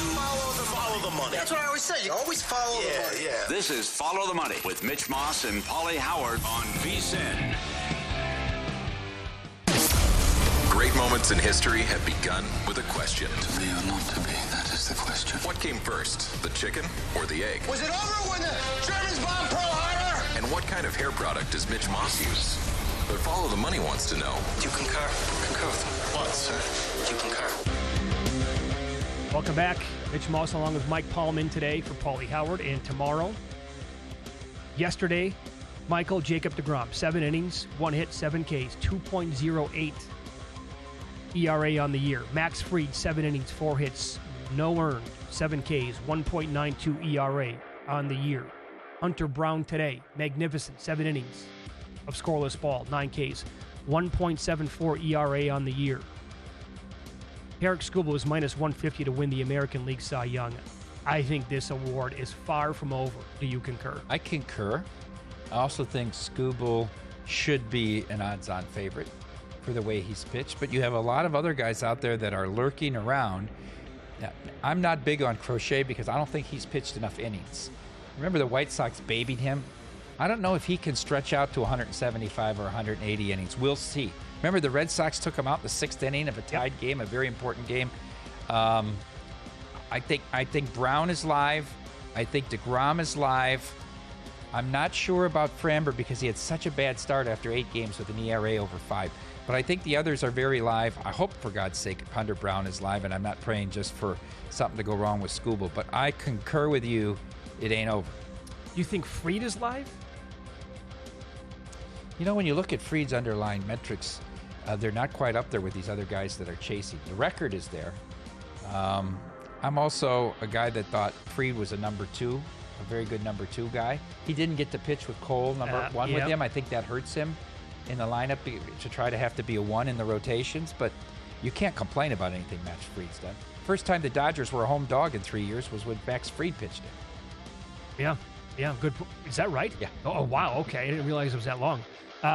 Follow the money. That's what I always say. You always follow the money. Yeah. This is Follow the Money with Mitch Moss and Paulie Howard on VSiN. Great moments in history have begun with a question. To be or not to be, that is the question. What came first, the chicken or the egg? Was it over when the Germans bombed Pearl Harbor? And what kind of hair product does Mitch Moss use? But Follow the Money wants to know. You concur? Concur with what, sir? You concur? Welcome back. Mitch Moss along with Mike Paulman today for Paulie Howard. And tomorrow, yesterday, Michael Jacob deGrom, 7 innings, 1 hit, 7 Ks, 2.08 ERA on the year. Max Fried, 7 innings, 4 hits, no earned, 7 Ks, 1.92 ERA on the year. Hunter Brown today, magnificent, 7 innings of scoreless ball, 9 Ks, 1.74 ERA on the year. Eric Skubal is minus 150 to win the American League Cy Young. I think this award is far from over. Do you concur? I concur. I also think Skubal should be an odds-on favorite for the way he's pitched, but you have a lot of other guys out there that are lurking around. Now, I'm not big on Crochet because I don't think he's pitched enough innings. Remember the White Sox babied him? I don't know if he can stretch out to 175 or 180 innings. We'll see. Remember the Red Sox took him out in the 6th inning of a tied game, a very important game. I think Brown is live. I think deGrom is live. I'm not sure about Framber because he had such a bad start after 8 games with an ERA over 5. But I think the others are very live. I hope, for God's sake, Hunter Brown is live, and I'm not praying just for something to go wrong with Skubal. But I concur with you. It ain't over. You think Fried is live? You know, when you look at Fried's underlying metrics, they're not quite up there with these other guys that are chasing. The record is there. I'm also a guy that thought Fried was a number 2, a very good number 2 guy. He didn't get to pitch with Cole, number 1 with him. I think that hurts him in the lineup to try to have to be a 1 in the rotations, but you can't complain about anything Max Fried's done. First time the Dodgers were a home dog in 3 years was when Max Fried pitched it. Yeah, good. Is that right? Yeah. Oh, wow, okay. I didn't realize it was that long.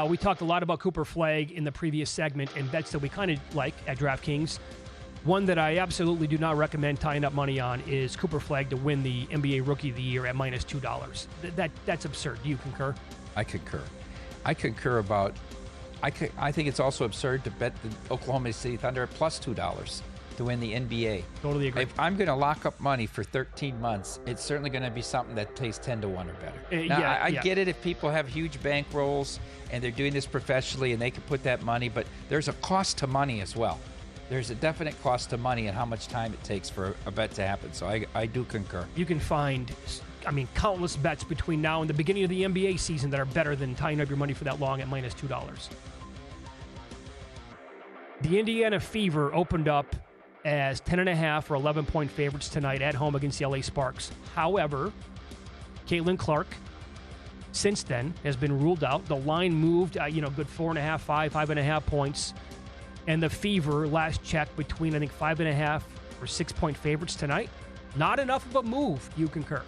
We talked a lot about Cooper Flagg in the previous segment and bets that we kind of like at DraftKings. One that I absolutely do not recommend tying up money on is Cooper Flagg to win the NBA Rookie of the Year at minus $2. That's absurd. Do you concur? I concur. I think it's also absurd to bet the Oklahoma City Thunder at plus $2 to win the NBA. Totally agree. If I'm going to lock up money for 13 months, it's certainly going to be something that pays 10 to 1 or better. I get it if people have huge bankrolls and they're doing this professionally and they can put that money, but there's a cost to money as well. There's a definite cost to money and how much time it takes for a bet to happen. So I do concur. You can find, countless bets between now and the beginning of the NBA season that are better than tying up your money for that long at minus $2. The Indiana Fever opened up as 10.5 or 11-point favorites tonight at home against the LA Sparks. However, Caitlin Clark, since then, has been ruled out. The line moved, good 4.5, 5.5 points. And the Fever, last check, between, 5.5 or 6-point favorites tonight. Not enough of a move. You concur?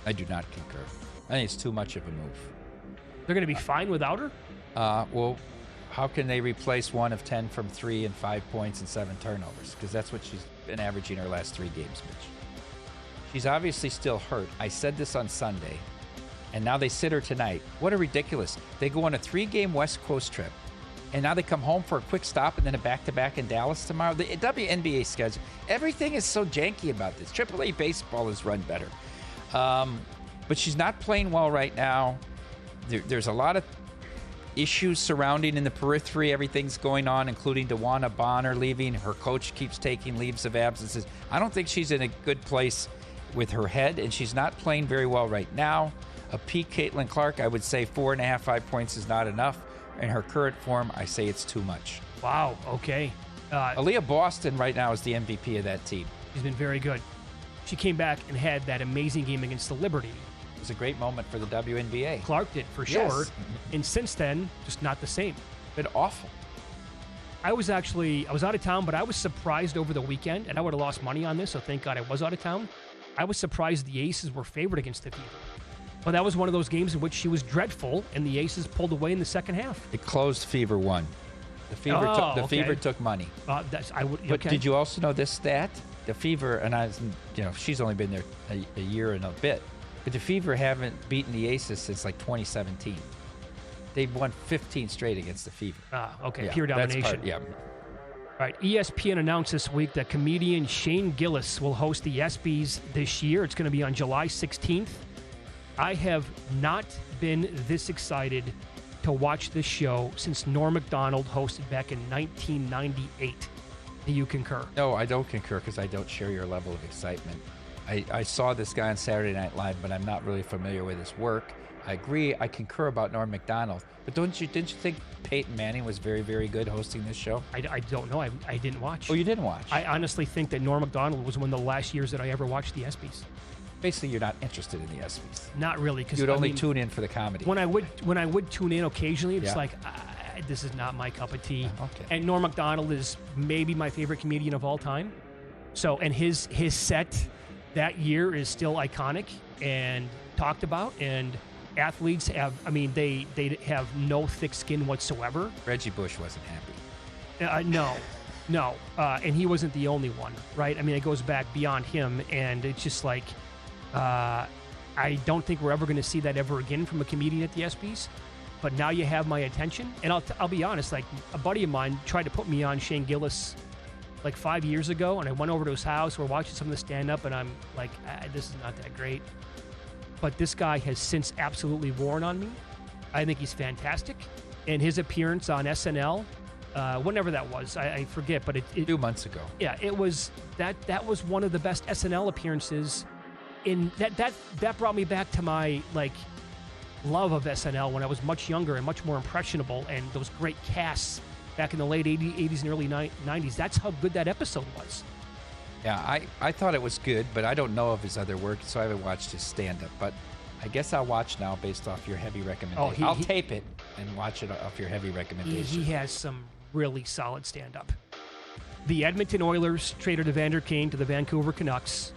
I do not concur. I think it's too much of a move. They're going to be fine without her? Well, how can they replace 1 of 10 from 3 and 5 points and 7 turnovers? Because that's what she's been averaging her last 3 games, Mitch. She's obviously still hurt. I said this on Sunday, and now they sit her tonight. What a ridiculous. They go on a 3-game West Coast trip, and now they come home for a quick stop and then a back-to-back in Dallas tomorrow. The WNBA schedule, everything is so janky about this. AAA baseball is run better. But she's not playing well right now. There's a lot of issues surrounding in the periphery. Everything's going on, including DeWanna Bonner leaving. Her coach keeps taking leaves of absences. I don't think she's in a good place with her head, and she's not playing very well right now. A peak Caitlin Clark, I would say 4.5, 5 points is not enough. In her current form, I say it's too much. Wow, okay. Aaliyah Boston right now is the MVP of that team. She's been very good. She came back and had that amazing game against the Liberty. It was a great moment for the WNBA. Clark did, for sure. Yes. And since then, just not the same. Been awful. I was out of town, but I was surprised over the weekend, and I would have lost money on this, so thank God I was out of town. I was surprised the Aces were favored against the Fever. But that was one of those games in which she was dreadful, and the Aces pulled away in the second half. It closed Fever 1. The Fever took money. But did you also know this stat? The Fever, and she's only been there a year and a bit, but the Fever haven't beaten the Aces since like 2017. They've won 15 straight against the Fever. Okay, pure domination. Yeah. All right, ESPN announced this week that comedian Shane Gillis will host the ESPYs this year. It's going to be on July 16th. I have not been this excited to watch this show since Norm Macdonald hosted back in 1998. Do you concur? No, I don't concur because I don't share your level of excitement. I saw this guy on Saturday Night Live, but I'm not really familiar with his work. I agree. I concur about Norm Macdonald. But didn't you think Peyton Manning was very, very good hosting this show? I don't know. I didn't watch. Oh, you didn't watch? I honestly think that Norm Macdonald was one of the last years that I ever watched the ESPYs. Basically, you're not interested in the ESPYs. Not really. Cause, you'd only tune in for the comedy. When I would tune in occasionally, it's like, this is not my cup of tea. Okay. And Norm Macdonald is maybe my favorite comedian of all time. So, and his set that year is still iconic and talked about, and athletes have, they have no thick skin whatsoever. Reggie Bush wasn't happy. No. And he wasn't the only one, right? It goes back beyond him, and it's just like, I don't think we're ever going to see that ever again from a comedian at the ESPYs. But now you have my attention, and I'll be honest. Like, a buddy of mine tried to put me on Shane Gillis like 5 years ago, and I went over to his house. We're watching some of the stand-up, and I'm like, this is not that great. But this guy has since absolutely worn on me. I think he's fantastic. And his appearance on SNL, whenever that was, I forget, but it 2 months ago. Yeah, it was that was one of the best SNL appearances. In that brought me back to my love of SNL when I was much younger and much more impressionable, and those great casts back in the late 80s and early 90s. That's how good that episode was. Yeah, I thought it was good, but I don't know of his other work, so I haven't watched his stand-up. But I guess I'll watch now based off your heavy recommendation. I'll tape it and watch it off your heavy recommendation. He has some really solid stand-up. The Edmonton Oilers traded Evander Kane to the Vancouver Canucks.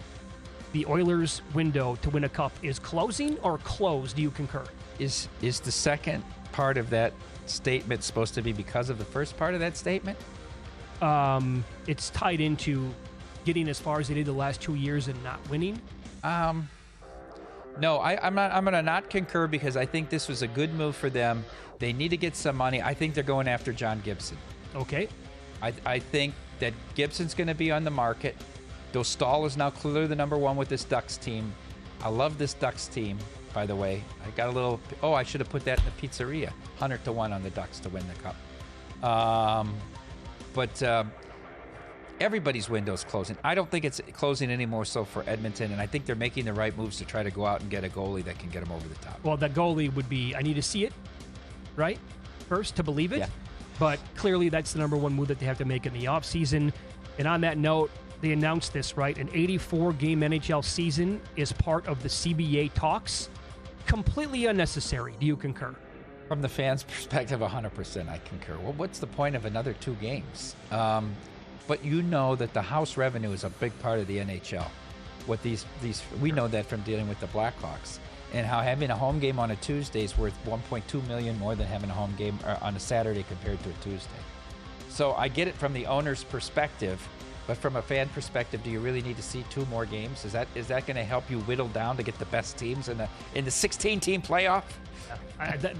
The Oilers' window to win a cup is closing or closed. Do you concur? Is the second part of that statement supposed to be because of the first part of that statement? It's tied into getting as far as they did the last 2 years and not winning. No, I'm going to not concur because I think this was a good move for them. They need to get some money. I think they're going after John Gibson. Okay. I think that Gibson's going to be on the market. Dostal is now clearly the number one with this Ducks team. I love this Ducks team, by the way. I got a little... Oh, I should have put that in the pizzeria. 100-1 on the Ducks to win the cup. But everybody's window's closing. I don't think it's closing any more so for Edmonton, and I think they're making the right moves to try to go out and get a goalie that can get them over the top. Well, that goalie would be... I need to see it, right? First, to believe it. Yeah. But clearly that's the number one move that they have to make in the offseason. And on that note, they announced this, right? An 84-game NHL season is part of the CBA talks. Completely unnecessary. Do you concur? From the fans' perspective, 100% I concur. Well, what's the point of another 2 games? But you know that the house revenue is a big part of the NHL. What these we know that from dealing with the Blackhawks, and how having a home game on a Tuesday is worth $1.2 million more than having a home game on a Saturday compared to a Tuesday. So I get it from the owner's perspective. But from a fan perspective, do you really need to see 2 more games? Is that going to help you whittle down to get the best teams in the 16-team playoff?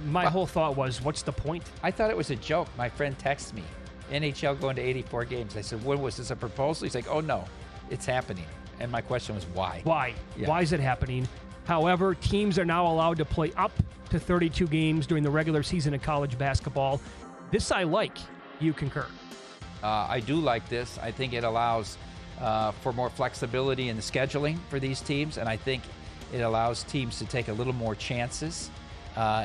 My whole thought was, what's the point? I thought it was a joke. My friend texted me, NHL going to 84 games. I said, when was this a proposal? He's like, oh, no, it's happening. And my question was, why? Why? Yeah. Why is it happening? However, teams are now allowed to play up to 32 games during the regular season of college basketball. This I like. You concur? I do like this. I think it allows for more flexibility in the scheduling for these teams, and I think it allows teams to take a little more chances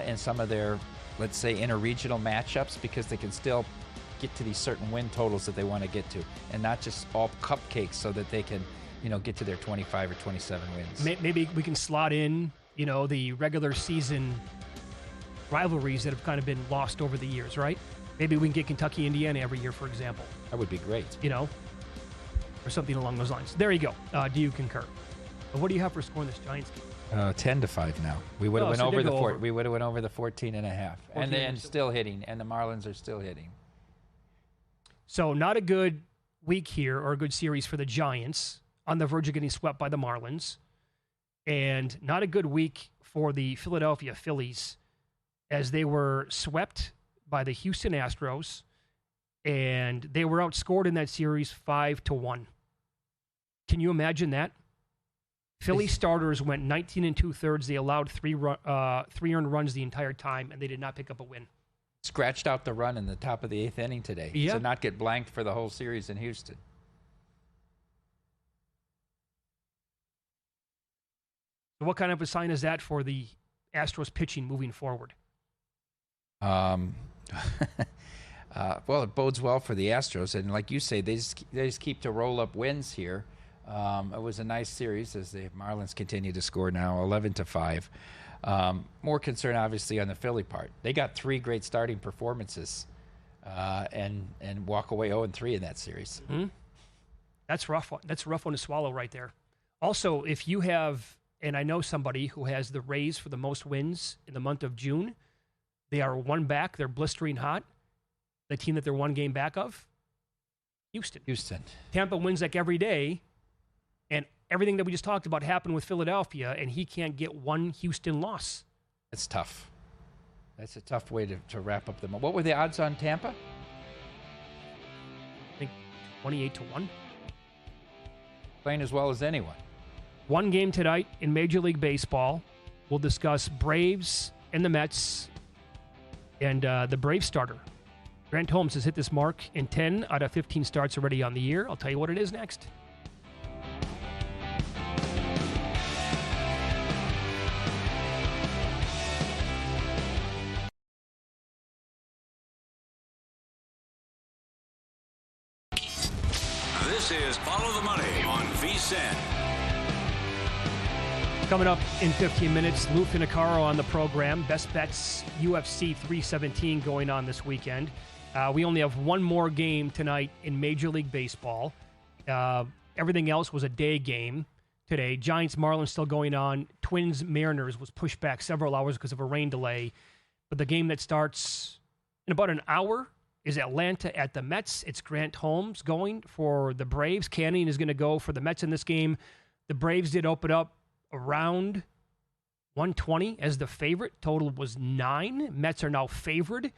in some of their, let's say, interregional matchups, because they can still get to these certain win totals that they want to get to, and not just all cupcakes, so that they can, get to their 25 or 27 wins. Maybe we can slot in, the regular season rivalries that have kind of been lost over the years, right? Maybe we can get Kentucky, Indiana every year, for example. That would be great. Or something along those lines. There you go. Do you concur? What do you have for score in this Giants game? 10-5 now. We would have went over the over. We would have went over the 14.5, and still hitting, and the Marlins are still hitting. So not a good week here or a good series for the Giants, on the verge of getting swept by the Marlins. And not a good week for the Philadelphia Phillies, as they were swept by the Houston Astros, and they were outscored in that series 5-1. Can you imagine that? Philly starters went 19 2/3. They allowed three earned runs the entire time, and they did not pick up a win. Scratched out the run in the top of the 8th inning today to not get blanked for the whole series in Houston. So what kind of a sign is that for the Astros pitching moving forward? Well, it bodes well for the Astros, and like you say, they just keep to roll up wins here. It was a nice series as the Marlins continue to score now 11-5. More concern, obviously, on the Philly part. They got 3 great starting performances and walk away 0-3 in that series. Mm-hmm. That's rough. That's a rough one to swallow right there. Also, if you have, and I know somebody who has the Rays for the most wins in the month of June, they are 1 back. They're blistering hot. The team that they're 1 game back of, Houston. Tampa wins like every day. And everything that we just talked about happened with Philadelphia, and he can't get 1 Houston loss. It's tough. That's a tough way to wrap up the month. What were the odds on Tampa? I think 28-1. Playing as well as anyone. 1 game tonight in Major League Baseball. We'll discuss Braves and the Mets, and the Braves starter. Grant Holmes has hit this mark in 10 out of 15 starts already on the year. I'll tell you what it is next. This is Follow the Money on VSiN. Coming up in 15 minutes, Lou Finocchiaro on the program. Best Bets UFC 317 going on this weekend. We only have 1 more game tonight in Major League Baseball. Everything else was a day game today. Giants-Marlins still going on. Twins-Mariners was pushed back several hours because of a rain delay. But the game that starts in about an hour is Atlanta at the Mets. It's Grant Holmes going for the Braves. Canning is going to go for the Mets in this game. The Braves did open up around 120 as the favorite. Total was 9. Mets are now favored,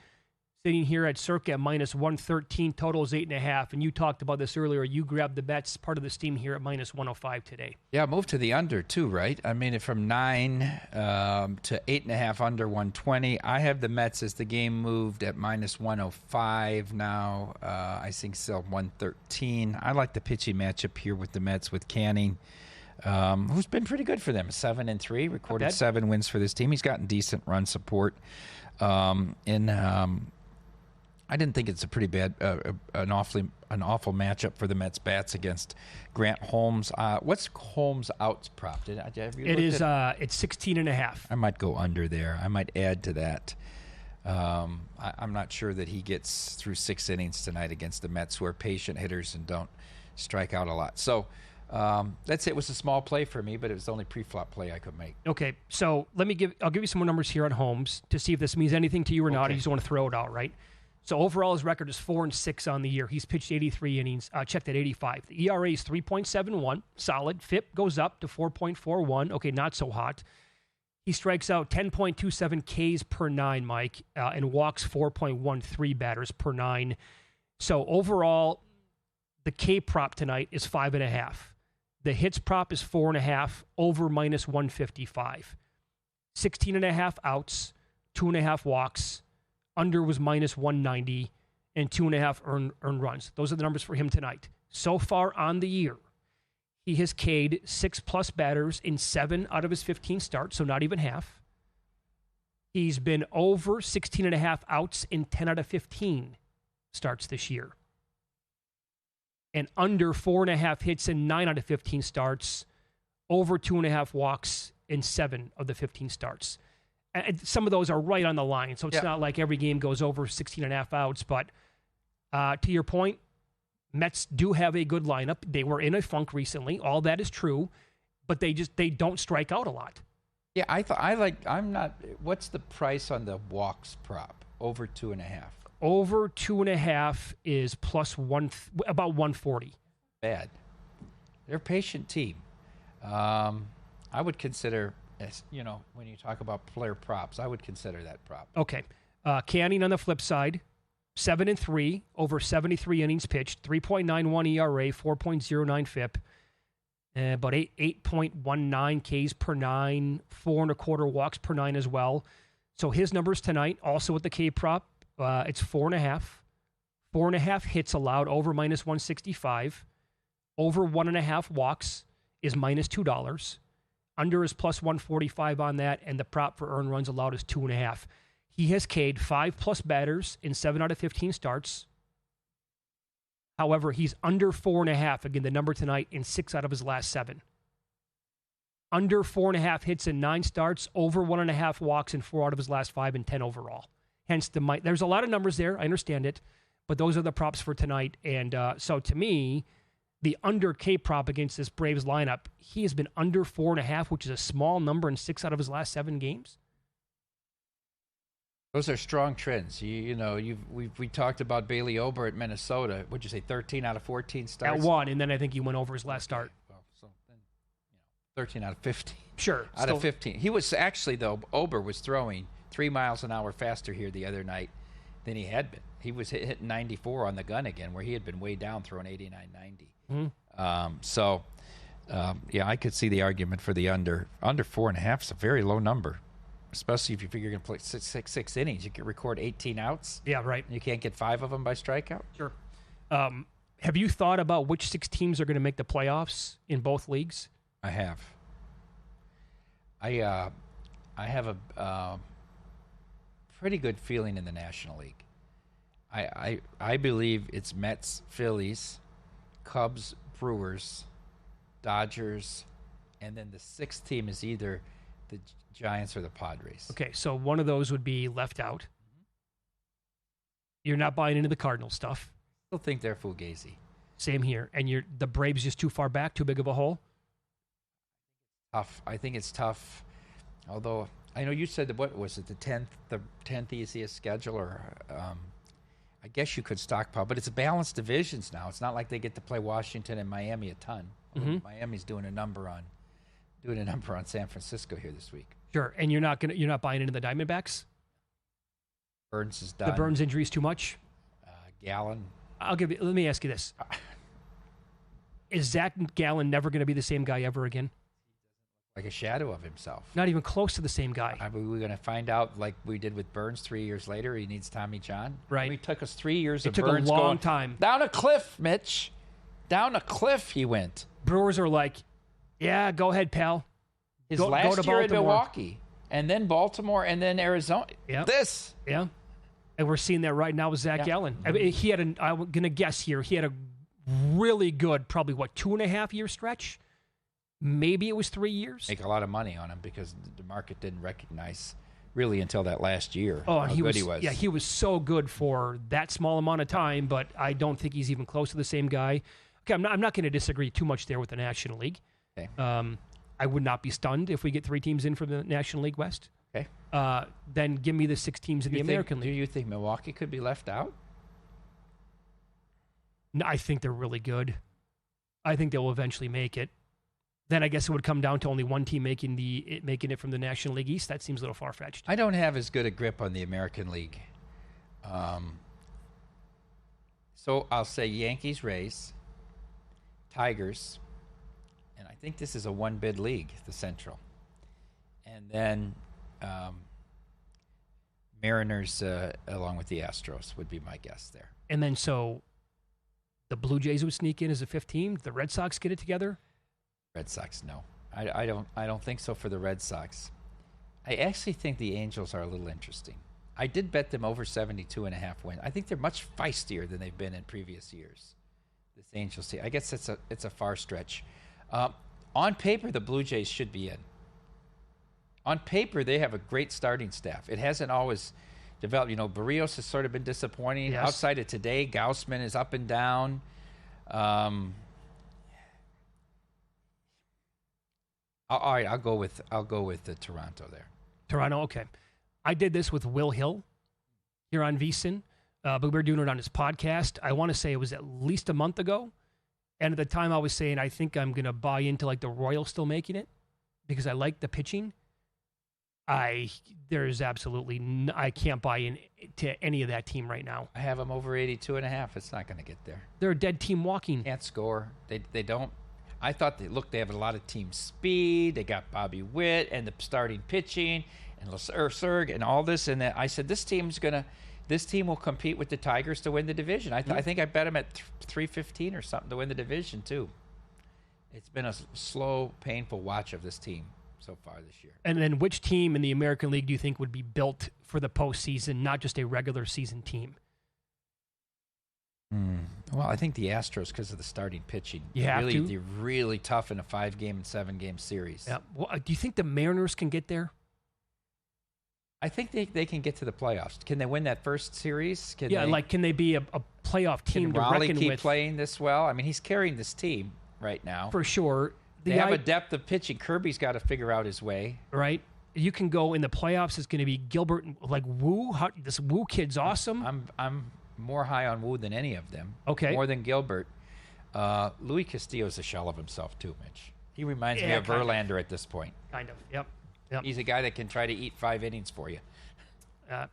sitting here at circa minus 113. Total is 8.5. And you talked about this earlier. You grabbed the Mets, part of the steam here at minus 105 today. Yeah, move to the under too, right? I mean, from 9 to 8.5 under 120. I have the Mets as the game moved at minus 105 now. I think still 113. I like the pitching matchup here with the Mets with Canning, who's been pretty good for them. 7-3, recorded 7 wins for this team. He's gotten decent run support. I didn't think it's a pretty bad, an awful matchup for the Mets bats against Grant Holmes. What's Holmes' outs prop? It's 16.5. I might go under there. I might add to that. I'm not sure that he gets through 6 innings tonight against the Mets, who are patient hitters and don't strike out a lot. So that's it. It was a small play for me, but it was the only pre-flop play I could make. Okay, so I'll give you some more numbers here on Holmes to see if this means anything to you or not. I just want to throw it out, right? So overall, his record is 4-6 on the year. He's pitched 83 innings, checked at 85. The ERA is 3.71, solid. FIP goes up to 4.41. Okay, not so hot. He strikes out 10.27 Ks per 9, Mike, and walks 4.13 batters per 9. So overall, the K prop tonight is 5.5. The hits prop is 4.5, over minus 155. 16.5 outs, 2.5 walks. Under was minus 190, and 2.5 earned runs. Those are the numbers for him tonight. So far on the year, he has K'd 6+ batters in 7 out of his 15 starts, so not even half. He's been over 16.5 outs in 10 out of 15 starts this year. And under 4.5 hits in 9 out of 15 starts, over 2.5 walks in 7 of the 15 starts. And some of those are right on the line, so it's not like every game goes over 16.5 outs. But to your point, Mets do have a good lineup. They were in a funk recently. All that is true, but they don't strike out a lot. Yeah, what's the price on the walks prop? Over 2.5. Over 2.5 is plus about 140. Bad. They're a patient team. I would consider, when you talk about player props, I would consider that prop. Okay. Canning on the flip side, 7-3 over 73 innings pitched, 3.91 ERA, 4.09 FIP, about 8.19 Ks per 9, 4.25 walks per 9 as well. So his numbers tonight, also with the K prop, it's 4.5. 4.5 hits allowed over minus 165. Over 1.5 walks is minus $2. Under is plus 145 on that, and the prop for earned runs allowed is 2.5. He has K'd 5+ batters in 7 out of 15 starts. However, he's under 4.5, again, the number tonight, in 6 out of his last 7. Under 4.5 hits in 9 starts, over 1.5 walks in 4 out of his last 5, and 10 overall. Hence, there's a lot of numbers there. I understand it, but those are the props for tonight. And so to me, the under K prop against this Braves lineup, he has been under 4.5, which is a small number in 6 out of his last 7 games. Those are strong trends. We talked about Bailey Ober at Minnesota. What'd you say, 13 out of 14 starts? At 1, and then I think he went over his last start. Well, so then, 13 out of 15. Sure. Out of 15. He was actually, though, Ober was throwing 3 miles an hour faster here the other night than he had been. He was hitting 94 on the gun again, where he had been way down throwing 89, 90. Mm-hmm. I could see the argument for the under. Under 4.5 is a very low number. Especially if you figure you're going to play six innings. You can record 18 outs. Yeah, right. You can't get 5 of them by strikeout. Sure. Have you thought about which 6 teams are going to make the playoffs in both leagues? I have. I have a pretty good feeling in the National League. I believe it's Mets, Phillies, Cubs, Brewers, Dodgers, and then the 6th team is either the Giants or the Padres. Okay, so one of those would be left out. You're not buying into the Cardinal stuff. I still think they're fugazi. Same here. And the Braves just too far back, too big of a hole? Tough. I think it's tough. Although I know you said that, what was it, the 10th easiest schedule, or I guess you could stockpile, but it's balanced divisions now. It's not like they get to play Washington and Miami a ton. Mm-hmm. Miami's doing a number on San Francisco here this week. Sure, and you're not buying into the Diamondbacks? Burns is done. The Burns injury is too much? Gallen. Let me ask you this. Is Zach Gallen never going to be the same guy ever again? Like a shadow of himself. Not even close to the same guy. Are we going to find out, like we did with Burns 3 years later, he needs Tommy John? Right. It took us 3 years of took Burns a long going time. Down a cliff, Mitch. Down a cliff he went. Brewers are like, yeah, go ahead, pal. His go last to year in Baltimore. Milwaukee, and then Baltimore, and then Arizona. Yep. This. Yeah. And we're seeing that right now with Zach Gallen. I mean, I'm going to guess here, he had a really good, probably, 2.5-year stretch? Maybe it was 3 years? Make a lot of money on him because the market didn't recognize really until that last year how good he was. Yeah, he was so good for that small amount of time, but I don't think he's even close to the same guy. Okay, I'm not going to disagree too much there with the National League. Okay. I would not be stunned if we get 3 teams in from the National League West. Okay. Then give me the 6 teams in the American League. Do you think Milwaukee could be left out? No, I think they're really good. I think they will eventually make it. Then I guess it would come down to only one team making it from the National League East. That seems a little far-fetched. I don't have as good a grip on the American League. So I'll say Yankees, Rays, Tigers, and I think this is a one-bid league, the Central. And then Mariners along with the Astros would be my guess there. And then so the Blue Jays would sneak in as a 5th team. The Red Sox get it together. Red Sox, no. I don't think so for the Red Sox. I actually think the Angels are a little interesting. I did bet them over 72.5 wins. I think they're much feistier than they've been in previous years. This Angels team. I guess it's a far stretch. On paper, the Blue Jays should be in. On paper, they have a great starting staff. It hasn't always developed. Barrios has sort of been disappointing. Yes. Outside of today, Gausman is up and down. All right, I'll go with the Toronto there. Toronto, okay. I did this with Will Hill here on VSiN. but we were doing it on his podcast. I want to say it was at least a month ago. And at the time I was saying, I think I'm going to buy into like the Royals still making it because I like the pitching. There's absolutely, I can't buy into any of that team right now. I have them over 82.5. It's not going to get there. They're a dead team walking. Can't score. They don't. I thought they have a lot of team speed. They got Bobby Witt and the starting pitching and Serg and all this. And I said, this team will compete with the Tigers to win the division. I think I bet them at 315 or something to win the division too. It's been a slow, painful watch of this team so far this year. And then which team in the American League do you think would be built for the postseason, not just a regular season team? Well, I think the Astros because of the starting pitching. They're really tough in a 5-game and 7-game series. Yeah. Well, do you think the Mariners can get there? I think they can get to the playoffs. Can they win that first series? Can they be a playoff team can to Raleigh reckon keep with? Playing this well? I mean, he's carrying this team right now. For sure. They have a depth of pitching. Kirby's got to figure out his way. Right. You can go in the playoffs. It's going to be Gilbert, like Wu. This Wu kid's awesome. I'm more high on Wu than any of them. Okay. More than Gilbert. Louis Castillo's a shell of himself too, Mitch. He reminds me of Verlander at this point. Kind of. Yep. He's a guy that can try to eat 5 innings for you.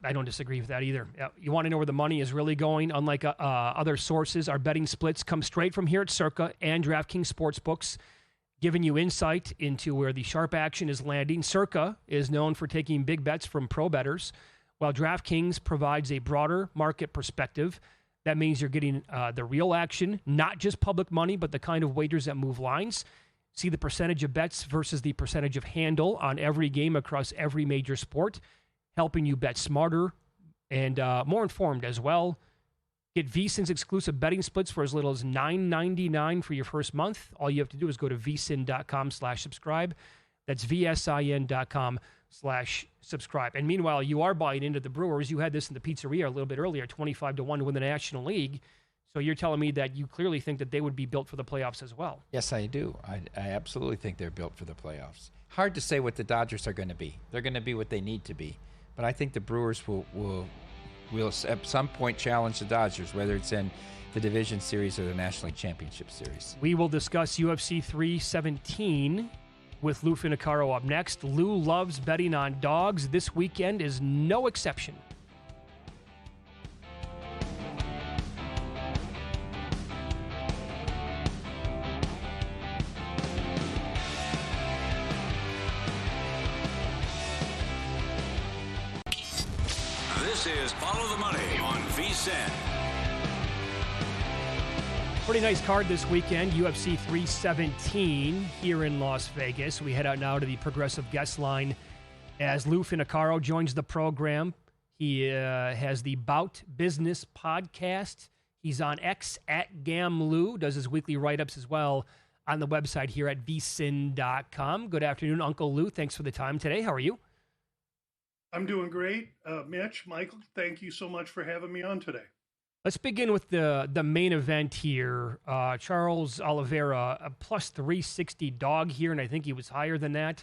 I don't disagree with that either. You want to know where the money is really going? Unlike other sources, our betting splits come straight from here at Circa and DraftKings Sportsbooks, giving you insight into where the sharp action is landing. Circa is known for taking big bets from pro bettors, while DraftKings provides a broader market perspective. That means you're getting the real action, not just public money, but the kind of wagers that move lines. See the percentage of bets versus the percentage of handle on every game across every major sport, helping you bet smarter and more informed as well. Get VSiN's exclusive betting splits for as little as $9.99 for your first month. All you have to do is go to vsin.com/subscribe. That's vsin.com/subscribe. And meanwhile, you are buying into the Brewers. You had this in the pizzeria a little bit earlier, 25-1 to win the National League. So you're telling me that you clearly think that they would be built for the playoffs as well. Yes, I do. I absolutely think they're built for the playoffs. Hard to say what the Dodgers are going to be. They're going to be what they need to be. But I think the Brewers will at some point challenge the Dodgers, whether it's in the Division Series or the National League Championship Series. We will discuss UFC 317 with Lou Finocchiaro up next. Lou loves betting on dogs. This weekend is no exception. This is Follow the Money on VSiN. Pretty nice card this weekend, UFC 317 here in Las Vegas. We head out now to the Progressive Guest Line as Lou Finocchiaro joins the program. He has the Bout Business podcast. He's on X at GamLou, does his weekly write-ups as well on the website here at vsin.com. Good afternoon, Uncle Lou. Thanks for the time today. How are you? I'm doing great. Mitch, Michael, thank you so much for having me on today. Let's begin with the main event here. Charles Oliveira, a plus 360 dog here, and I think he was higher than that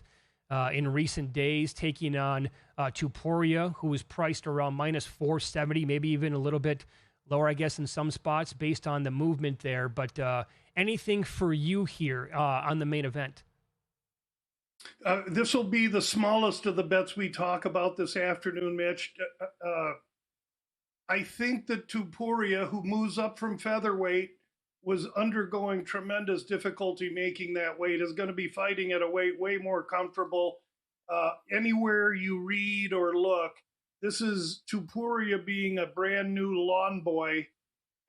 in recent days, taking on Tuporia, who was priced around minus 470, maybe even a little bit lower, I guess, in some spots based on the movement there. But anything for you here on the main event? This will be the smallest of the bets we talk about this afternoon, Mitch. I think that Tuporia, who moves up from featherweight, was undergoing tremendous difficulty making that weight, is going to be fighting at a weight way more comfortable. Anywhere you read or look, this is Tuporia being a brand new lawn boy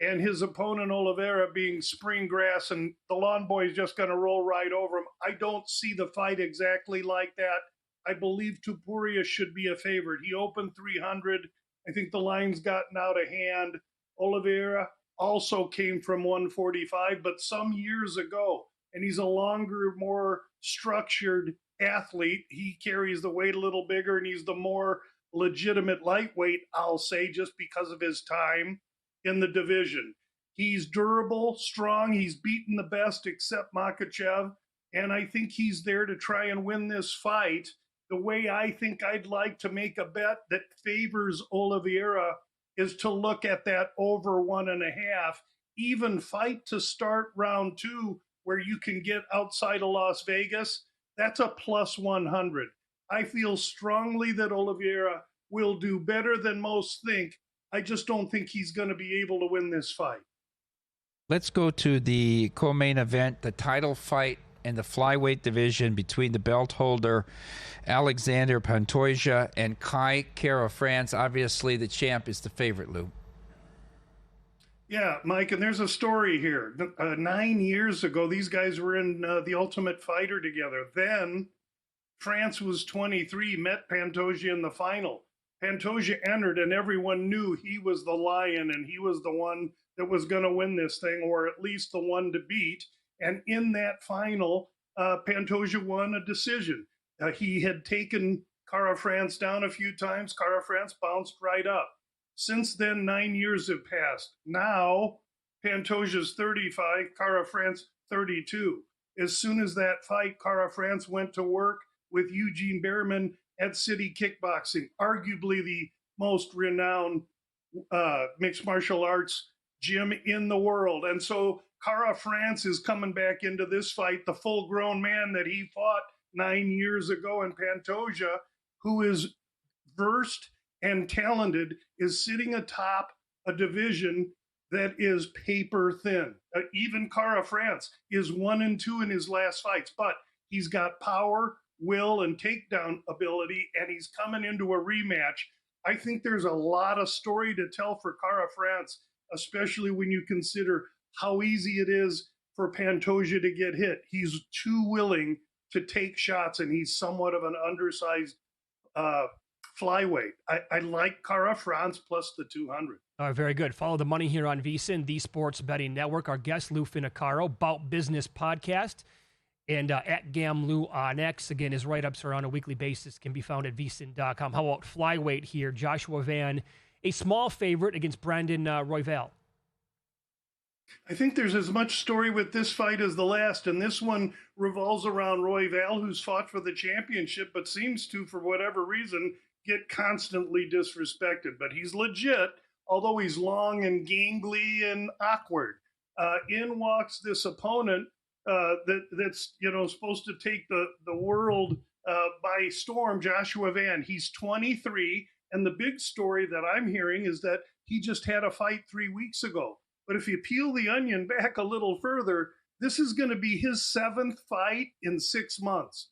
and his opponent Oliveira being spring grass, and the lawn boy is just going to roll right over him. I don't see the fight exactly like that. I believe Tuporia should be a favorite. He opened 300. I think the line's gotten out of hand. Oliveira also came from 145, but some years ago, and he's a longer, more structured athlete. He carries the weight a little bigger, and he's the more legitimate lightweight, I'll say, just because of his time in the division. He's durable, strong. He's beaten the best except Makhachev, and I think he's there to try and win this fight. The way I think I'd like to make a bet that favors Oliveira is to look at that over 1.5, even fight to start round 2 where you can get outside of Las Vegas. That's a plus 100. I feel strongly that Oliveira will do better than most think. I just don't think he's going to be able to win this fight. Let's go to the co-main event, the title fight in the flyweight division between the belt holder Alexander Pantoja and Kai Kara France. Obviously, the champ is the favorite, Lou. Yeah, Mike, and there's a story here. 9 years ago, these guys were in The Ultimate Fighter together. Then France was 23, met Pantoja in the final. Pantoja entered, and everyone knew he was the lion, and he was the one that was going to win this thing, or at least the one to beat. And in that final, Pantoja won a decision. He had taken Kara France down a few times. Kara France bounced right up. Since then, 9 years have passed. Now, Pantoja's 35, Kara France 32. As soon as that fight, Kara France went to work with Eugene Behrman at City Kickboxing, arguably the most renowned mixed martial arts gym in the world. And so Kara France is coming back into this fight, the full-grown man that he fought 9 years ago, and Pantoja, who is versed and talented, is sitting atop a division that is paper thin. Even Kara France is 1-2 in his last fights, but he's got power, will, and takedown ability, and he's coming into a rematch. I think there's a lot of story to tell for Kara France, especially when you consider how easy it is for Pantoja to get hit. He's too willing to take shots, and he's somewhat of an undersized flyweight. I like Kara France plus the 200. All right, very good. Follow the money here on VSiN, the Sports Betting Network. Our guest, Lou Finocchiaro, About Business Podcast, and at GamLou on X. Again, his write-ups are on a weekly basis, can be found at vsin.com. How about flyweight here? Joshua Van, a small favorite against Brandon Royval. I think there's as much story with this fight as the last, and this one revolves around Royval, who's fought for the championship, but seems to, for whatever reason, get constantly disrespected. But he's legit, although he's long and gangly and awkward. In walks this opponent that's supposed to take the world by storm, Joshua Van. He's 23, and the big story that I'm hearing is that he just had a fight 3 weeks ago. But if you peel the onion back a little further, this is going to be his 7th fight in 6 months.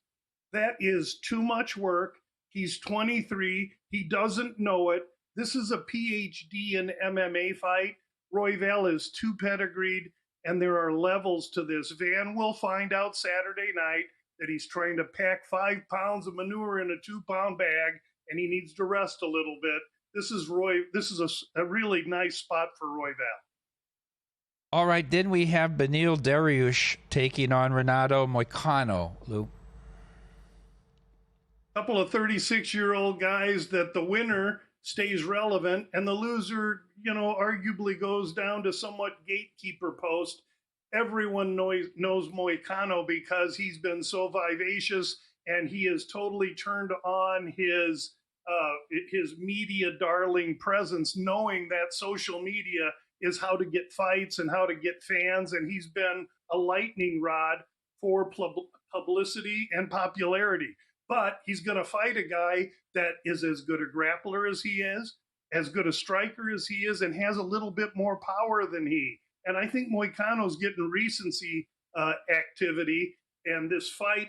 That is too much work. He's 23. He doesn't know it. This is a PhD in MMA fight. Royval is too pedigreed, and there are levels to this. Van will find out Saturday night that he's trying to pack 5 pounds of manure in a 2-pound bag, and he needs to rest a little bit. This is a really nice spot for Royval. All right, then we have Beneil Dariush taking on Renato Moicano, Lou. Couple of 36-year-old guys that the winner stays relevant and the loser, arguably goes down to somewhat gatekeeper post. Everyone knows Moicano because he's been so vivacious, and he has totally turned on his media darling presence, knowing that social media is how to get fights and how to get fans. And he's been a lightning rod for publicity and popularity. But he's going to fight a guy that is as good a grappler as he is, as good a striker as he is, and has a little bit more power than he. And I think Moicano's getting recency activity. And this fight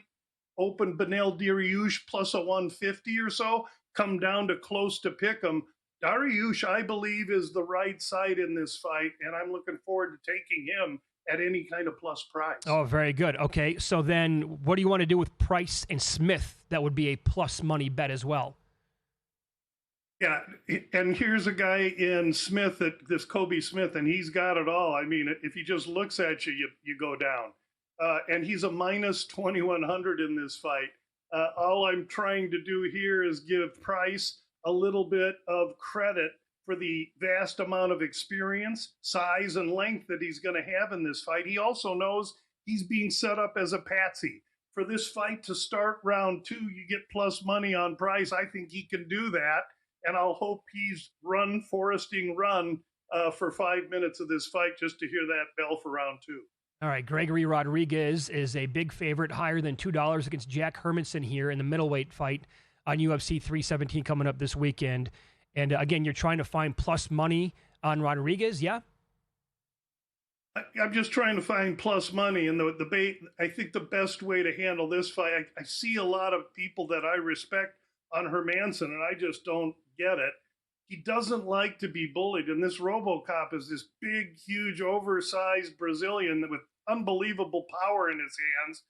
opened Beneil Dariush plus a 150 or so, come down to close to pick him. Dariush, I believe, is the right side in this fight, and I'm looking forward to taking him at any kind of plus price. Oh, very good. Okay, so then what do you want to do with Price and Smith? That would be a plus money bet as well. Yeah, and here's a guy in Smith, this Kobe Smith, and he's got it all. I mean, if he just looks at you, you go down. And he's a minus 2,100 in this fight. All I'm trying to do here is give Price a little bit of credit for the vast amount of experience, size, and length that he's going to have in this fight. He also knows he's being set up as a patsy. For this fight to start round 2, you get plus money on Price. I think he can do that. and I'll hope he's run for 5 minutes of this fight just to hear that bell for round 2. All right, Gregory Rodriguez is a big favorite, higher than $2 against Jack Hermanson here in the middleweight fight on UFC 317 coming up this weekend. And again, you're trying to find plus money on Rodriguez, yeah? I'm just trying to find plus money, and I think the best way to handle this fight, I see a lot of people that I respect on Hermanson, and I just don't get it. He doesn't like to be bullied, and this RoboCop is this big, huge, oversized Brazilian with unbelievable power in his hands,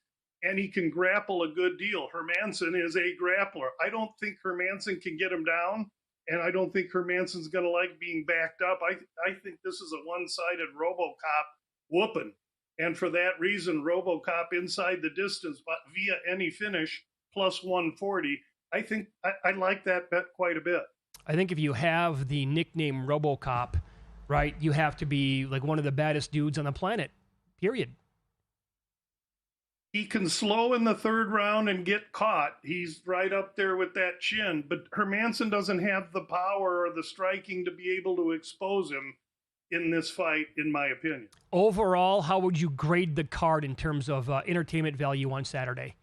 and he can grapple a good deal. Hermanson is a grappler. I don't think Hermanson can get him down, and I don't think Hermanson's going to like being backed up. I think this is a one-sided RoboCop whooping, and for that reason, RoboCop inside the distance, but via any finish, plus 140. I think I like that bet quite a bit. I think if you have the nickname RoboCop, right, you have to be like one of the baddest dudes on the planet, period. He can slow in the third round and get caught. He's right up there with that chin, but Hermanson doesn't have the power or the striking to be able to expose him in this fight, in my opinion. Overall, how would you grade the card in terms of entertainment value on Saturday?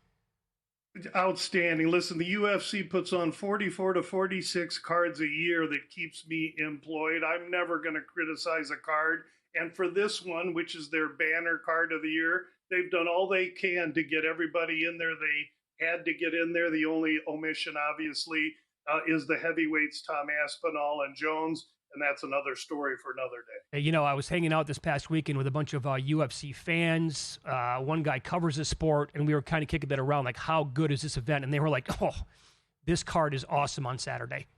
Outstanding. Listen, the UFC puts on 44 to 46 cards a year that keeps me employed. I'm never going to criticize a card. And for this one, which is their banner card of the year, they've done all they can to get everybody in there. They had to get in there. The only omission, obviously, is the heavyweights, Tom Aspinall and Jones. And that's another story for another day. You know, I was hanging out this past weekend with a bunch of UFC fans. One guy covers the sport, and we were kind of kicking that around, like, how good is this event? And they were like, oh, this card is awesome on Saturday.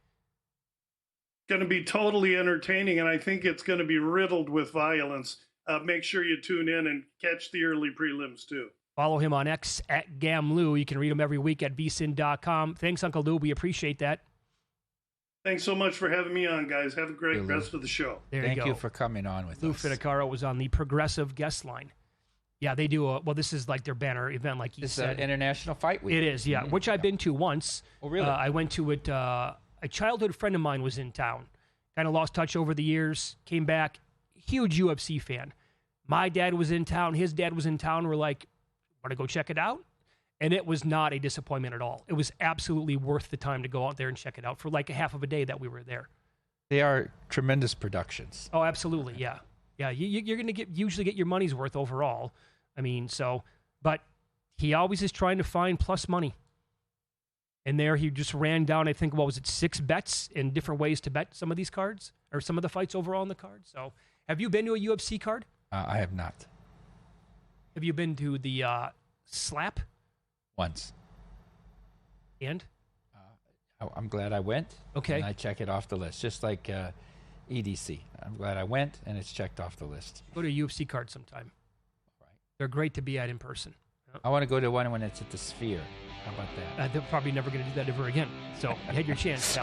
Going to be totally entertaining, and I think it's going to be riddled with violence. Make sure you tune in and catch the early prelims, too. Follow him on X at GamLou. You can read him every week at VSiN.com. Thanks, Uncle Lou. We appreciate that. Thanks so much for having me on, guys. Have a great rest of the show. Thank you for coming on with Lou us. Lou Finocchiaro was on the Progressive guest line. Yeah, they do this is like their banner event, like you said. It's an International Fight Week. It is, yeah, which I've been to once. Oh, really? I went to it. A childhood friend of mine was in town. Kind of lost touch over the years. Came back. Huge UFC fan. My dad was in town. His dad was in town. We're like, want to go check it out? And it was not a disappointment at all. It was absolutely worth the time to go out there and check it out for like a half of a day that we were there. They are tremendous productions. Oh, absolutely, yeah. Yeah, you're going to usually get your money's worth overall. I mean, but he always is trying to find plus money. And there he just ran down, I think, 6 bets in different ways to bet some of these cards or some of the fights overall in the card. So have you been to a UFC card? I have not. Have you been to the Slap? Once. And? I'm glad I went. Okay. And I check it off the list, just like EDC. I'm glad I went, and it's checked off the list. Go to a UFC card sometime. Right. They're great to be at in person. I want to go to one when it's at the Sphere. How about that? They're probably never going to do that ever again. So you had your chance,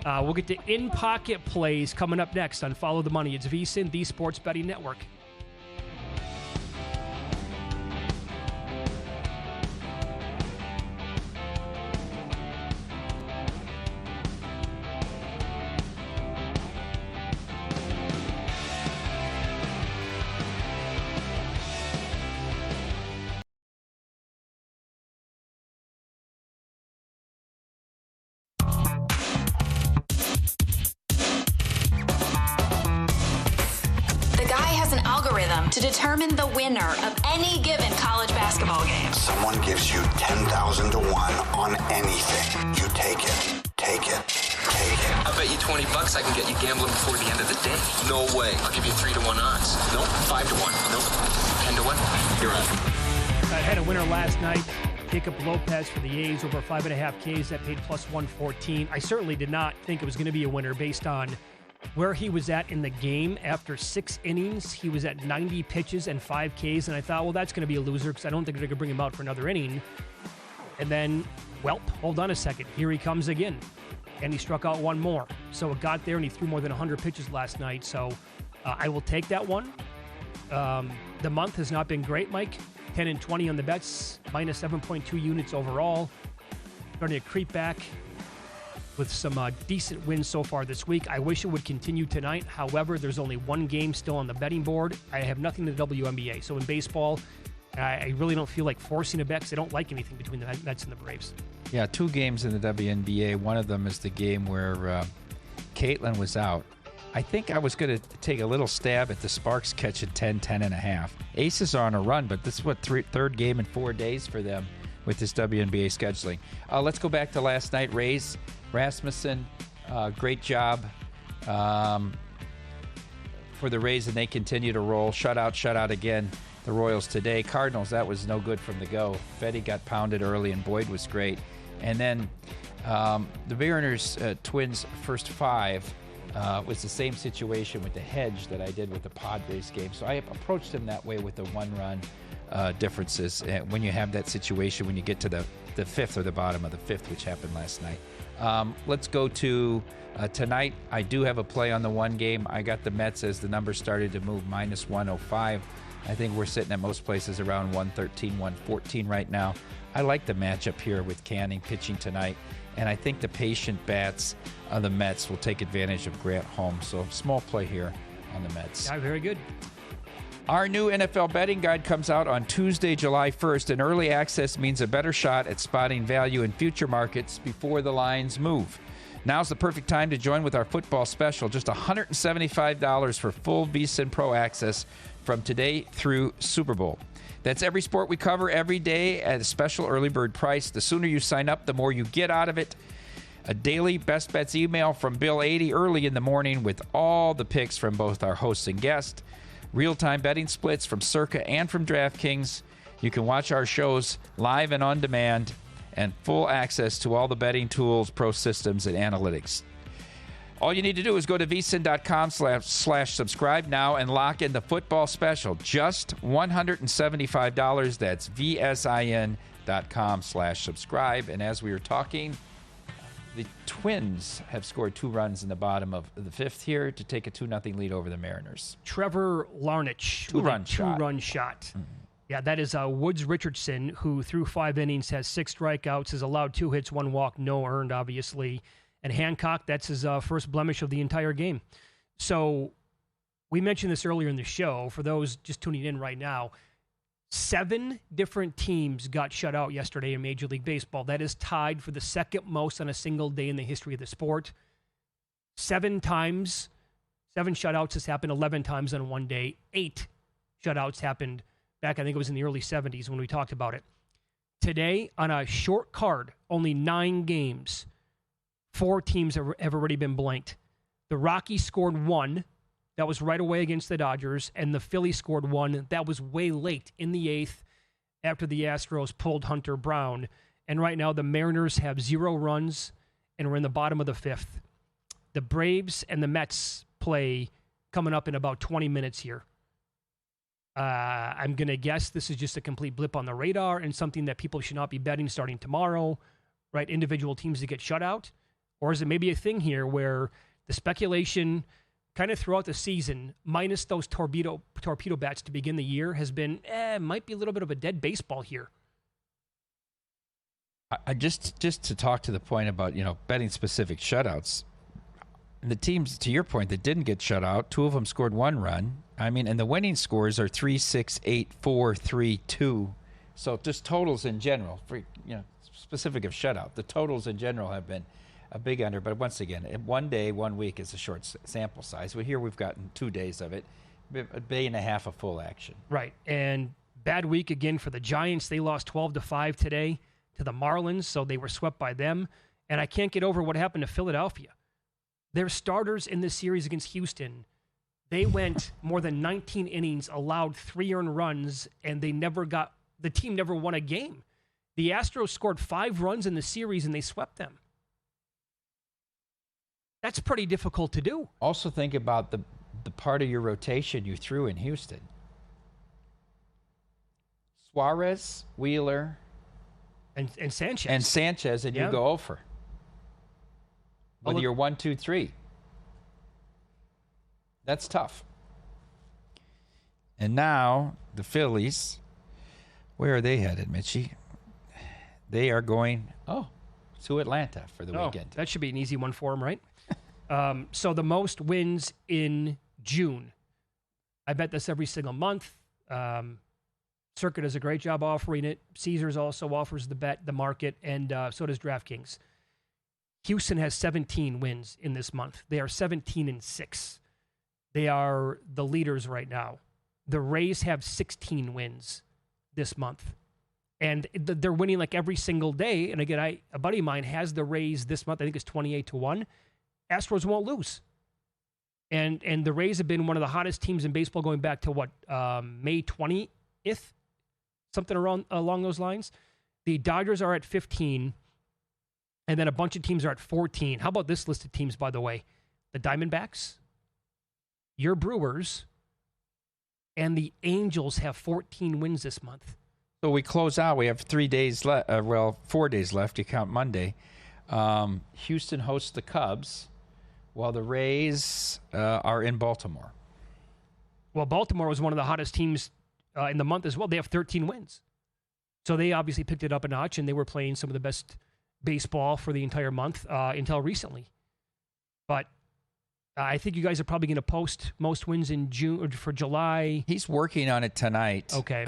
Cal. We'll get to in-pocket plays coming up next on Follow the Money. It's VSiN, the Sports Betting Network. To determine the winner of any given college basketball game. Someone gives you 10,000 to 1 on anything. You take it. Take it. Take it. I bet you $20 I can get you gambling before the end of the day. No way. I'll give you 3 to 1 odds. Nope. 5 to 1. Nope. 10 to 1. You're out. I had a winner last night. Jacob Lopez for the A's over 5.5 Ks. That paid plus 114. I certainly did not think it was going to be a winner based on where he was at in the game. After 6 innings, he was at 90 pitches and 5 Ks, and I thought, well, that's going to be a loser because I don't think they're going to bring him out for another inning. And then, hold on a second. Here he comes again, and he struck out one more. So it got there, and he threw more than 100 pitches last night. So I will take that one. The month has not been great, Mike. 10 and 20 on the bets, minus 7.2 units overall. Starting to creep back. with some decent wins so far this week. I wish it would continue tonight. However, there's only one game still on the betting board. I have nothing to the WNBA. So in baseball, I really don't feel like forcing a bet because I don't like anything between the Mets and the Braves. Yeah, 2 games in the WNBA. One of them is the game where Caitlin was out. I think I was going to take a little stab at the Sparks catching 10.5. Aces are on a run, but this is what third game in 4 days for them with this WNBA scheduling. Let's go back to last night. Rays, Rasmussen, great job for the Rays, and they continue to roll. Shutout again. The Royals today. Cardinals, that was no good from the go. Fetty got pounded early, and Boyd was great. And then the Mariners Twins first 5 was the same situation with the hedge that I did with the Padres game. So I approached them that way with the 1-run differences. When you have that situation, when you get to the 5th or the bottom of the 5th, which happened last night. Let's go to tonight. I do have a play on the 1 game. I got the Mets as the number started to move -105. I think we're sitting at most places around 113, 114 right now. I like the matchup here with Canning pitching tonight, and I think the patient bats of the Mets will take advantage of Grant Holmes. So small play here on the Mets. Yeah, very good. Our new NFL betting guide comes out on Tuesday, July 1st, and early access means a better shot at spotting value in future markets before the lines move. Now's the perfect time to join with our football special. Just $175 for full VSiN Pro access from today through Super Bowl. That's every sport we cover every day at a special early bird price. The sooner you sign up, the more you get out of it. A daily Best Bets email from Bill 80 early in the morning with all the picks from both our hosts and guests. Real-time betting splits from Circa and from DraftKings. You can watch our shows live and on demand, and full access to all the betting tools, pro systems, and analytics. All you need to do is go to vsin.com/subscribe now and lock in the football special. Just $175. That's vsin.com/subscribe. And as we were talking, the Twins have scored 2 runs in the bottom of the 5th here to take a 2-0 lead over the Mariners. Trevor Larnach. Two-run shot. Yeah, that is Woods Richardson, who through 5 innings has 6 strikeouts, has allowed 2 hits, 1 walk, no earned, obviously. And Hancock, that's his first blemish of the entire game. So we mentioned this earlier in the show. For those just tuning in right now, 7 different teams got shut out yesterday in Major League Baseball. That is tied for the second most on a single day in the history of the sport. 7 times, 7 shutouts has happened 11 times on one day. 8 shutouts happened back, I think it was in the early 70s when we talked about it. Today, on a short card, only 9 games, 4 teams have already been blanked. The Rockies scored 1. That was right away against the Dodgers. And the Phillies scored 1. That was way late in the 8th after the Astros pulled Hunter Brown. And right now the Mariners have 0 runs, and we're in the bottom of the 5th. The Braves and the Mets play coming up in about 20 minutes here. I'm going to guess this is just a complete blip on the radar and something that people should not be betting starting tomorrow, right? Individual teams that get shut out. Or is it maybe a thing here where the speculation kind of throughout the season, minus those torpedo bats to begin the year, has been, might be a little bit of a dead baseball here? I just to talk to the point about, betting specific shutouts, the teams, to your point, that didn't get shut out, 2 of them scored 1 run. I mean, and the winning scores are 3-6, 8-4, 3-2. So just totals in general, for specific of shutout, the totals in general have been a big under. But once again, 1 day, 1 week is a short sample size. Well, here we've gotten 2 days of it, a day and a half of full action. Right, and bad week again for the Giants. They lost 12-5 today to the Marlins, so they were swept by them. And I can't get over what happened to Philadelphia. Their starters in this series against Houston, they went more than 19 innings, allowed 3 earned runs, and the team never won a game. The Astros scored 5 runs in the series, and they swept them. That's pretty difficult to do. Also think about the part of your rotation you threw in Houston. Suarez, Wheeler, and Sanchez. And you go over. Whether you're 1, 2, 3. That's tough. And now the Phillies, where are they headed, Mitchie? They are going, to Atlanta for the weekend. That should be an easy one for him, right? So the most wins in June. I bet this every single month. Circuit does a great job offering it. Caesars also offers the market, and so does DraftKings. Houston has 17 wins in this month. They are 17-6. They are the leaders right now. The Rays have 16 wins this month. And they're winning like every single day. And again, a buddy of mine has the Rays this month. I think it's 28-1. Astros won't lose. And the Rays have been one of the hottest teams in baseball going back to May 20th? Something along those lines. The Dodgers are at 15. And then a bunch of teams are at 14. How about this list of teams, by the way? The Diamondbacks, your Brewers, and the Angels have 14 wins this month. So we close out. We have 3 days left. 4 days left. You count Monday. Houston hosts the Cubs, while the Rays are in Baltimore. Well, Baltimore was one of the hottest teams in the month as well. They have 13 wins. So they obviously picked it up a notch, and they were playing some of the best baseball for the entire month until recently. But I think you guys are probably going to post most wins in June or for July. He's working on it tonight. Okay.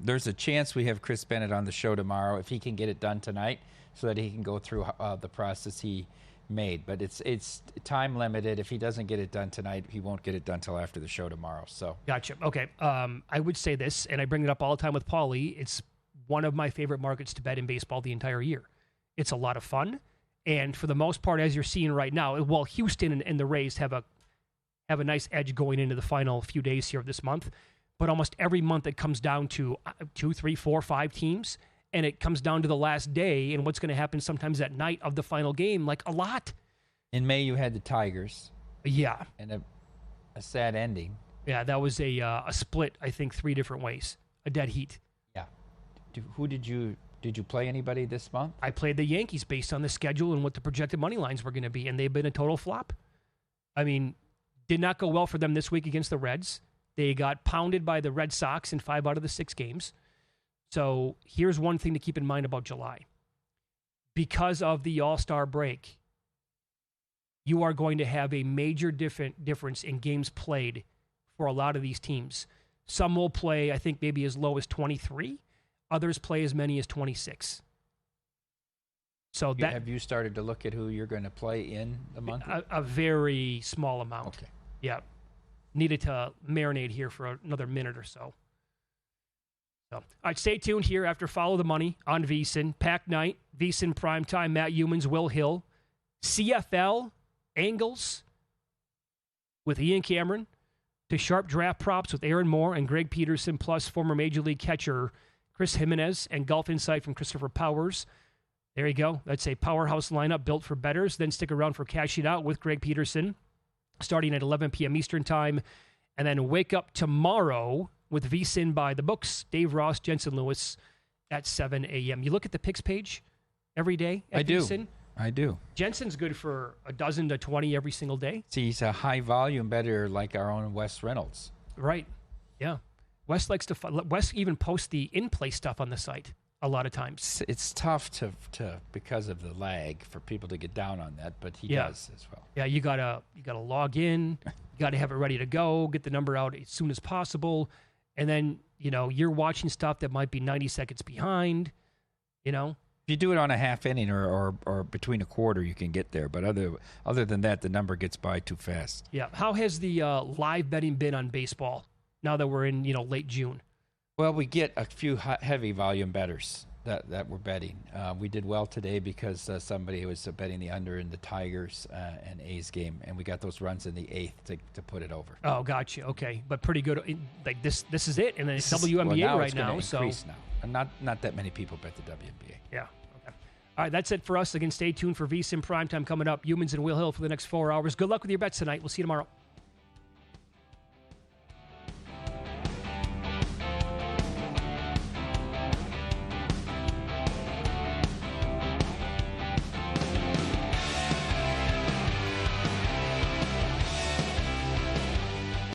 There's a chance we have Chris Bennett on the show tomorrow if he can get it done tonight so that he can go through the process he made. But it's time limited. If he doesn't get it done tonight, he won't get it done till after the show tomorrow. So Gotcha. Okay. I would say this, and I bring it up all the time with Paulie. It's one of my favorite markets to bet in baseball the entire year. It's a lot of fun. And for the most part, as you're seeing right now, well, Houston and the Rays have a nice edge going into the final few days here of this month. But almost every month it comes down to 2, 3, 4, 5 teams, and it comes down to the last day and what's going to happen sometimes at night of the final game, like a lot. In May, you had the Tigers. Yeah. And a sad ending. Yeah, that was a split, I think, 3 different ways, a dead heat. Yeah. Did you play anybody this month? I played the Yankees based on the schedule and what the projected money lines were going to be, and they've been a total flop. I mean, did not go well for them this week against the Reds. They got pounded by the Red Sox in 5 out of the 6 games. So here's one thing to keep in mind about July. Because of the All-Star break, you are going to have a major difference in games played for a lot of these teams. Some will play, I think, maybe as low as 23. Others play as many as 26. So have you started to look at who you're going to play in the month? A very small amount. Okay. Yeah. Needed to marinate here for another minute or so. All right, stay tuned here after Follow the Money on VSiN. Pack night, VSiN Primetime, Matt Humans, Will Hill. CFL angles with Ian Cameron to sharp draft props with Aaron Moore and Greg Peterson, plus former Major League catcher Chris Jimenez and golf insight from Christopher Powers. There you go. That's a powerhouse lineup built for bettors. Then stick around for Cash It Out with Greg Peterson starting at 11 p.m. Eastern Time. And then wake up tomorrow with VSiN by the books, Dave Ross, Jensen Lewis at 7 a.m. You look at the picks page every day at VSiN? I do. Jensen's good for 12 to 20 every single day. See, he's a high-volume bettor like our own Wes Reynolds. Right. Yeah. Wes likes to. Wes even posts the in-play stuff on the site a lot of times. It's tough to because of the lag for people to get down on that, but he does as well. Yeah, you gotta log in. You gotta have it ready to go. Get the number out as soon as possible, and then you're watching stuff that might be 90 seconds behind. If you do it on a half inning or between a quarter, you can get there. But other than that, the number gets by too fast. Yeah. How has the live betting been on baseball now that we're in late June? Well, we get a few heavy volume bettors that we're betting. We did well today because somebody was betting the under in the Tigers and A's game, and we got those runs in the 8th to put it over. Oh, gotcha. Okay, but pretty good. Like this is it, and then it's WNBA right now. So now, and not that many people bet the WNBA. Yeah. Okay. All right, that's it for us. Again, stay tuned for VSiN Primetime coming up. Humans and Will Hill for the next 4 hours. Good luck with your bets tonight. We'll see you tomorrow.